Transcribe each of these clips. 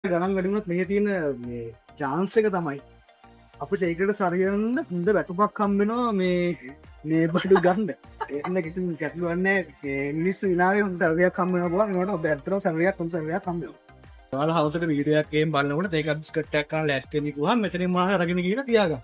ගණන් වැඩිුණත් මේ තියෙන චාන්ස එක තමයි අපට ඒකට සරියන්න හොඳ වැටුපක් කම්බෙනවා මේ බඩු ගන්න එන්න කිසි කැටලුවන්න මිනිස් විනාව සරයක් කම්බෙන බල නට බැතර සරයක් කො සරයක් කම්බ ල හවසට වීඩියක්ේ බලන්නට ඒකත් කට්ටක්කා ලස්ටනිකුහ මෙතන මහ රගෙන කියලා තියාග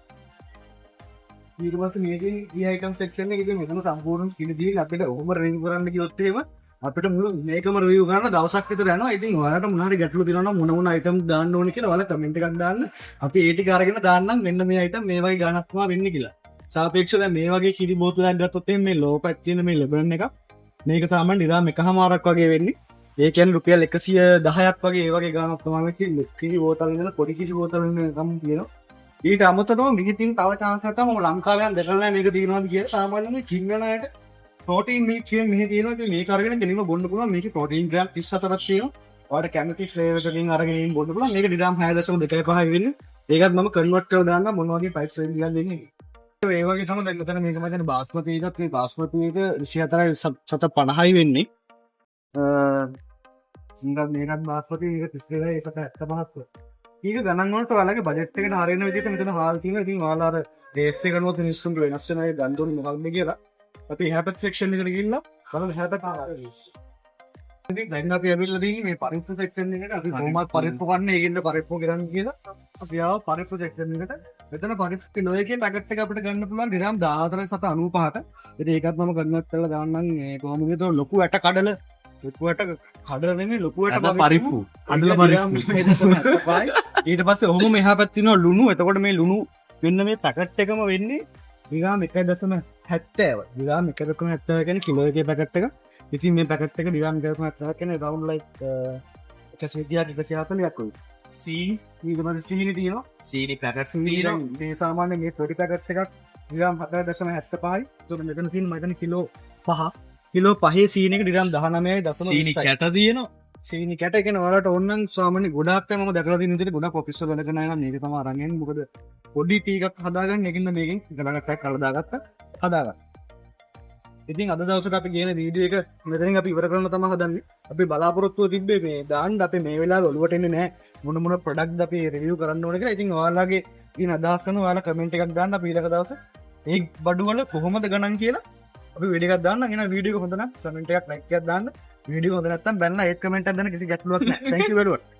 ඊටමත් මේ ඒකම් සෙක්ෂන එක මෙතන සම්පූර්ණ කිලදී අපට ඔහම රෙන් කරන්න යොත්තේම අපට මේකම රිය ගන්න දවසක් විතර යනවා. ඉතින් ඔයාලට මොනවාරි ගැටලු තියෙනවා නම් මොන අයිටම් දාන්න ඕනේ කියලා ඔයාලා කමෙන්ට් එකක් දාන්න. අපි ඒ ටික අරගෙන දාන්නම් මෙන්න මේ අයිටම් මේ වගේ ගණක් තමයි වෙන්නේ කියලා. සාපේක්ෂව දැන් මේ වගේ කිරි බෝතලයක් ගත්තොත් මේ ලෝ පැක් තියෙන මේ ලෙබන් එක මේක සාමාන්‍ය නිරාම එකමාරක් වගේ වෙන්නේ. ඒ කියන්නේ රුපියල් 110ක් වගේ ඒ වගේ ගානක් තමයි වෙන්නේ. කිරි බෝතල ඉඳලා පොඩි කිසි බෝතල වෙනකම් කියනවා. ඊට අමතරව මේකෙන් තව chance එකක් තමයි ලංකාවෙන් දැකලා මේක තියෙනවාද කියලා සාමාන්‍යයෙන් චින්නනයට ප්‍රෝටීන් මීට් කියන මෙහි තියෙනවා මේ කරගෙන ගෙනීම බොන්න පුළුවන් මේකේ ප්‍රෝටීන් ග්‍රෑම් 34ක් තියෙනවා. ඔයාලට කැමති ෆ්ලේවර් එකකින් අරගෙන ඉන්න බොන්න පුළුවන්. මේක ඩිග්‍රෑම් 6.25 වෙන්නේ. ඒකත් මම කන්වර්ට් කරලා දාන්න මොන වගේ ප්‍රයිස් රේන්ජ් එකක් දෙන්නේ. ඒ වගේ තමයි දැන් මෙතන මේක මතන බාස්මති එකත් මේ බාස්මති එක 24.50යි වෙන්නේ. සිංගල් මේකත් බාස්මති එක 32.75ක්. ඒක ගණන් වලට ඔයාලගේ බජට් එකට හරියන විදිහට මෙතන හාල් තියෙනවා. ඉතින් ඔයාලා අර ටේස්ට් එක කරනකොට මිනිස්සුන්ට වෙනස් වෙන අය ගන්න ඕනේ මොකක්ද කියලා. අපි හැපත් සෙක්ෂන් එකට ගිහිල්ලා බලමු හැපත් ඉතින් දැන් අපි ඇවිල්ලා තියෙන්නේ මේ පරිප්පු සෙක්ෂන් එකට. අපි කොහොමද පරිප්පු කන්නේ ඒකින්ද පරිප්පු ගන්න කියලා අපි ආව පරිප්පු සෙක්ෂන් එකට. මෙතන පරිප්පු කිලෝ එකේ පැකට් එක අපිට ගන්න පුළුවන් ග්‍රෑම් 14.95ට. ඉතින් ඒකත් මම කන්වර්ට් කරලා දාන්නම්. මේ කොහොමද ඒක ලොකු ඇට කඩල ලොකු ඇට කඩල නෙමෙයි ලොකු ඇට පරිප්පු කඩල පරිප්පු. ඊට පස්සේ ඔහොම මෙහා පැත්තේ තියෙනවා ලුණු. එතකොට මේ ලුණු වෙන්න මේ පැකට් එකම වෙන්නේ ග්‍රෑම් 1.70 ග්‍රෑම් 1.70 කියන්නේ කිලෝ එකේ පැකට් එක. ඉතින් මේ පැකට් එක ග්‍රෑම් 1.70 කියන්නේ රවුන්ඩ් ලයික් 130ක් 140ක් වගේ. සීනි ඊට පස්සේ සීනි තියෙනවා. සීනි පැකට් තියෙනවා. මේ සාමාන්‍යයෙන් මේ පොඩි පැකට් එකක් ග්‍රෑම් 7.75යි. ඒතකොට මෙතන තියෙන මම හිතන්නේ කිලෝ 5. කිලෝ 5 සීනි එක ග්‍රෑම් 19.20යි. සීනි කැට තියෙනවා. සීනි කැට කියන්නේ ඔයාලට ඕන නම් සාමාන්‍ය ගොඩාක් තමයි මම දැකලා තියෙන විදිහට ගොඩාක් ඔෆිස් වල වැඩ කරන අය නම් මේක තමයි අරන් එන්නේ. මොකද පොඩි ටී එකක් හදාගන්න එකකින් මේකෙන් ගණනක් කරලා දාගත්තා හදාගන්න. ඉතින් අද දවසට අපි කියන වීඩියෝ එක මෙතනින් අපි ඉවර කරන්න තමයි හදන්නේ. අපි බලාපොරොත්තුව තිබ්බේ මේ දාන්න අපේ මේ වෙලාවේ ඔලුවට එන්නේ නැහැ. මොන මොන ප්‍රොඩක්ට්ද අපි රිවිව් කරන්න ඕනේ කියලා. ඉතින් ඔයාලගේ තියෙන අදහස් අනුව ඔයාලා කමෙන්ට් එකක් දාන්න අපි ඊළඟ දවසේ මේ බඩු වල කොහොමද ගණන් කියලා අපි වීඩියෝ එකක් දාන්න. එහෙනම් වීඩියෝ එක හොඳ නම් කමෙන්ට් එකක් ලයික් එකක් දාන්න. වීඩියෝ හොඳ නැත්නම් බැලලා ඒත් කමෙන්ට් එකක් දාන්න කිසි ගැටලුවක් නැහැ. thank you very much.